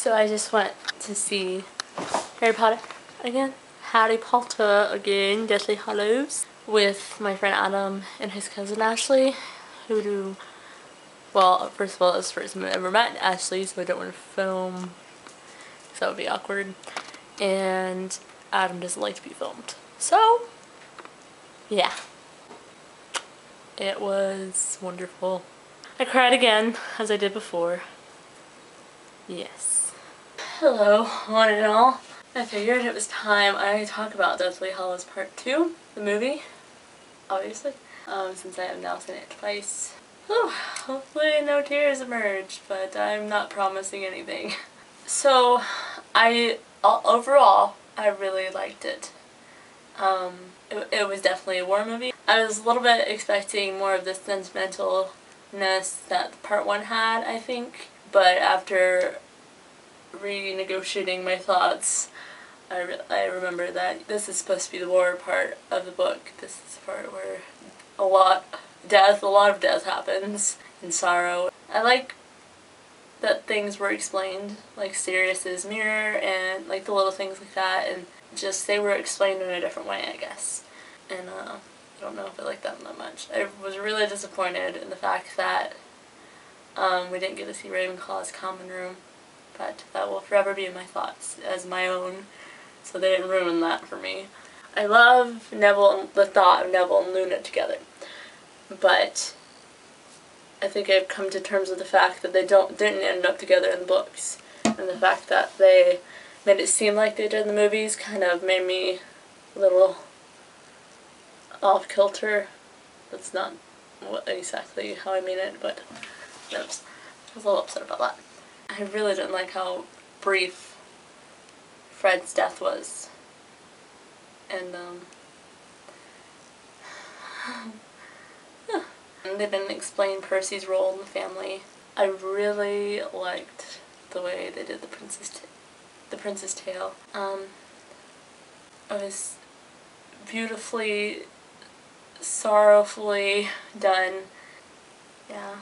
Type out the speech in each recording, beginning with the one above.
So I just went to see Harry Potter again. Harry Potter again, Deathly Hallows, with my friend Adam and his cousin Ashley, who do, well, first of all, it's the first time I've ever met Ashley, so I don't want to film, because that would be awkward, and Adam doesn't like to be filmed. So, yeah. It was wonderful. I cried again, as I did before. Yes. Hello, one and all. I figured it was time I talk about Deathly Hallows Part II, the movie, obviously, since I have now seen it twice. Whew, hopefully no tears emerged, but I'm not promising anything. So, overall, I really liked it. It was definitely a war movie. I was a little bit expecting more of the sentimentalness that Part 1 had, I think, but after renegotiating my thoughts, I remember that this is supposed to be the war part of the book. This is the part where a lot of death happens, and sorrow. I like that things were explained, like Sirius's mirror and like the little things like that, and just they were explained in a different way, I guess. And I don't know if I like that much. I was really disappointed in the fact that we didn't get to see Ravenclaw's common room, but that will forever be in my thoughts as my own, so they didn't ruin that for me. I love the thought of Neville and Luna together, but I think I've come to terms with the fact that they didn't end up together in the books, and the fact that they made it seem like they did in the movies kind of made me a little off-kilter. That's not exactly how I mean it, but I was a little upset about that. I really didn't like how brief Fred's death was, and they didn't explain Percy's role in the family. I really liked the way they did the Prince's Tale. It was beautifully, sorrowfully done. Yeah.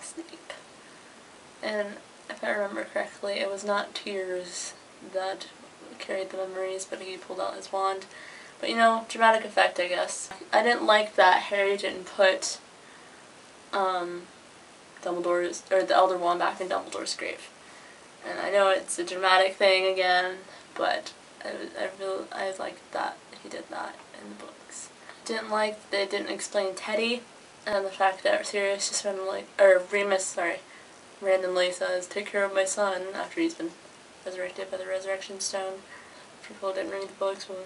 Snape. And if I remember correctly, it was not tears that carried the memories, but he pulled out his wand. But you know, dramatic effect, I guess. I didn't like that Harry didn't put Dumbledore's, or the Elder Wand back in Dumbledore's grave. And I know it's a dramatic thing again, but I liked that he did that in the books. Didn't like they didn't explain Teddy, and the fact that Sirius just randomly says, "Take care of my son," after he's been resurrected by the Resurrection Stone. People didn't read the books. What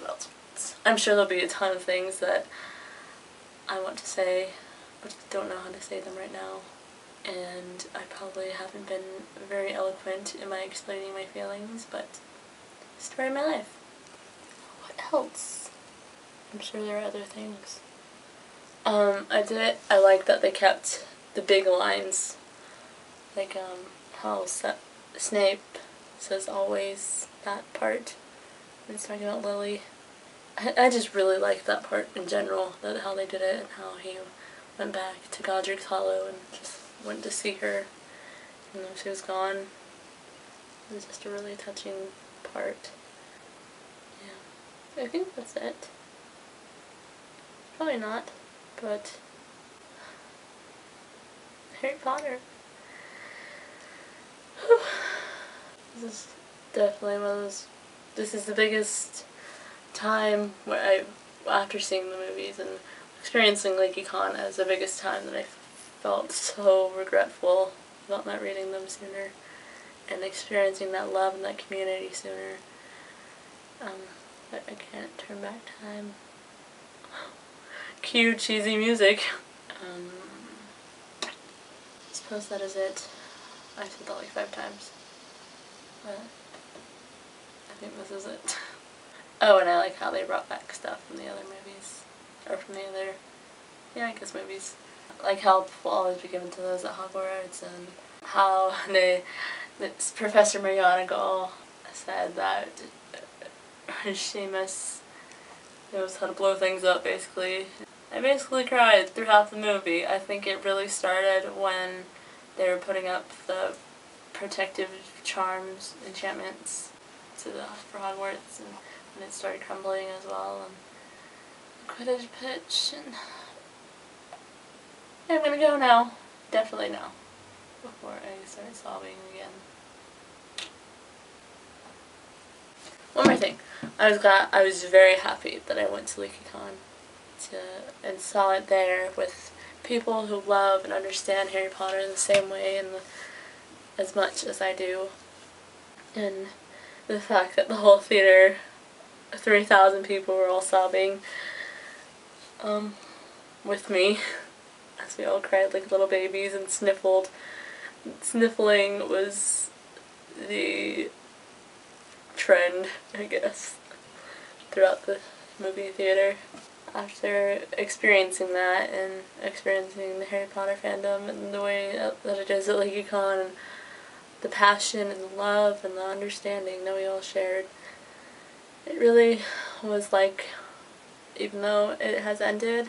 else? I'm sure there'll be a ton of things that I want to say, but don't know how to say them right now. And I probably haven't been very eloquent in my explaining my feelings, but story of my life. What else? I'm sure there are other things. I like that they kept the big lines, like how Snape says always, that part, when he's talking about Lily. I just really liked that part in general, how they did it, and how he went back to Godric's Hollow and just went to see her, even though she was gone. It was just a really touching part. Yeah. I think that's it. Probably not, but Harry Potter. Whew. This is definitely one of those, this is the biggest time where after seeing the movies and experiencing LeakyCon as the biggest time that I felt so regretful about not reading them sooner and experiencing that love and that community sooner. But I can't turn back time. Cue cheesy music. I suppose that is it. I said that like 5 times. But I think this is it. Oh, and I like how they brought back stuff from the other movies. Or from the other, yeah, I guess movies. Like how will always be given to those at Hogwarts, and how Professor McGonagall said that Seamus knows how to blow things up, basically. I basically cried throughout the movie. I think it really started when they were putting up the protective charms, enchantments for Hogwarts, and when it started crumbling as well, and the Quidditch pitch, and yeah, I'm gonna go now. Definitely now. Before I start sobbing again. One more thing. I was very happy that I went to LeakyCon and saw it there with people who love and understand Harry Potter the same way and as much as I do. And the fact that the whole theater, 3,000 people, were all sobbing with me as we all cried like little babies and sniffled. Sniffling was the trend, I guess, throughout the movie theater. After experiencing that and experiencing the Harry Potter fandom and the way that it is at LeakyCon, and the passion and the love and the understanding that we all shared, it really was like, even though it has ended,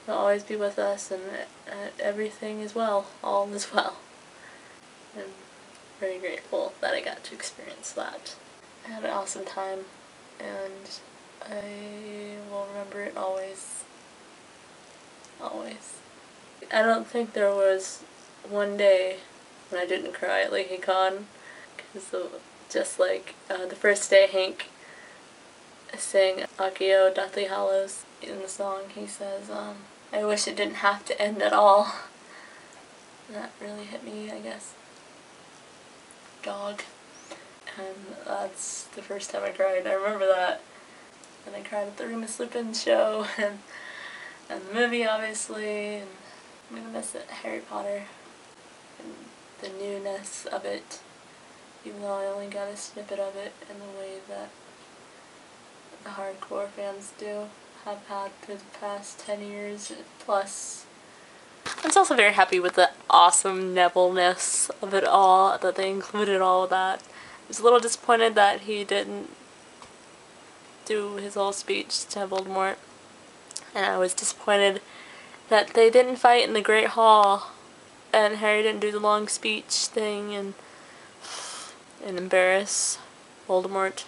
it'll always be with us, and everything is well. All is well. I'm very grateful that I got to experience that. I had an awesome time, and I will remember it always. Always. I don't think there was one day when I didn't cry at LeakyCon, because just like the first day Hank sang Accio, Deathly Hallows, in the song he says, I wish it didn't have to end at all. And that really hit me, I guess. Dog. And that's the first time I cried. I remember that. And I cried at the Remus Lupin show, and the movie, obviously, and I'm gonna miss it, Harry Potter, and the newness of it, even though I only got a snippet of it in the way that the hardcore fans have had through the past 10 years plus. I was also very happy with the awesome Neville-ness of it all, that they included all of that. I was a little disappointed that he didn't do his whole speech to Voldemort, and I was disappointed that they didn't fight in the Great Hall, and Harry didn't do the long speech thing and embarrass Voldemort.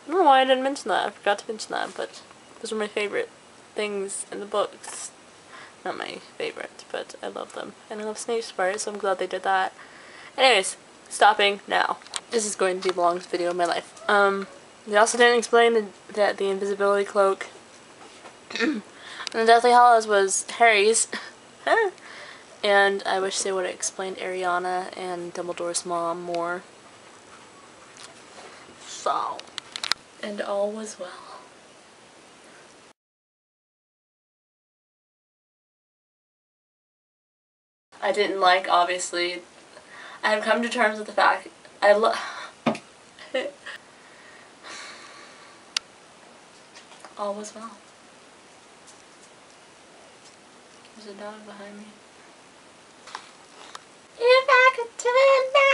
I don't know why I didn't mention that. I forgot to mention that, but those are my favorite things in the books. Not my favorite, but I love them. And I love Snape's part, so I'm glad they did that. Anyways, stopping now. This is going to be the longest video of my life. They also didn't explain that the invisibility cloak and the Deathly Hallows was Harry's. And I wish they would have explained Ariana and Dumbledore's mom more. So, and all was well. I didn't like, obviously. I have come to terms with the fact all was well. There's a dog behind me. If I could turn back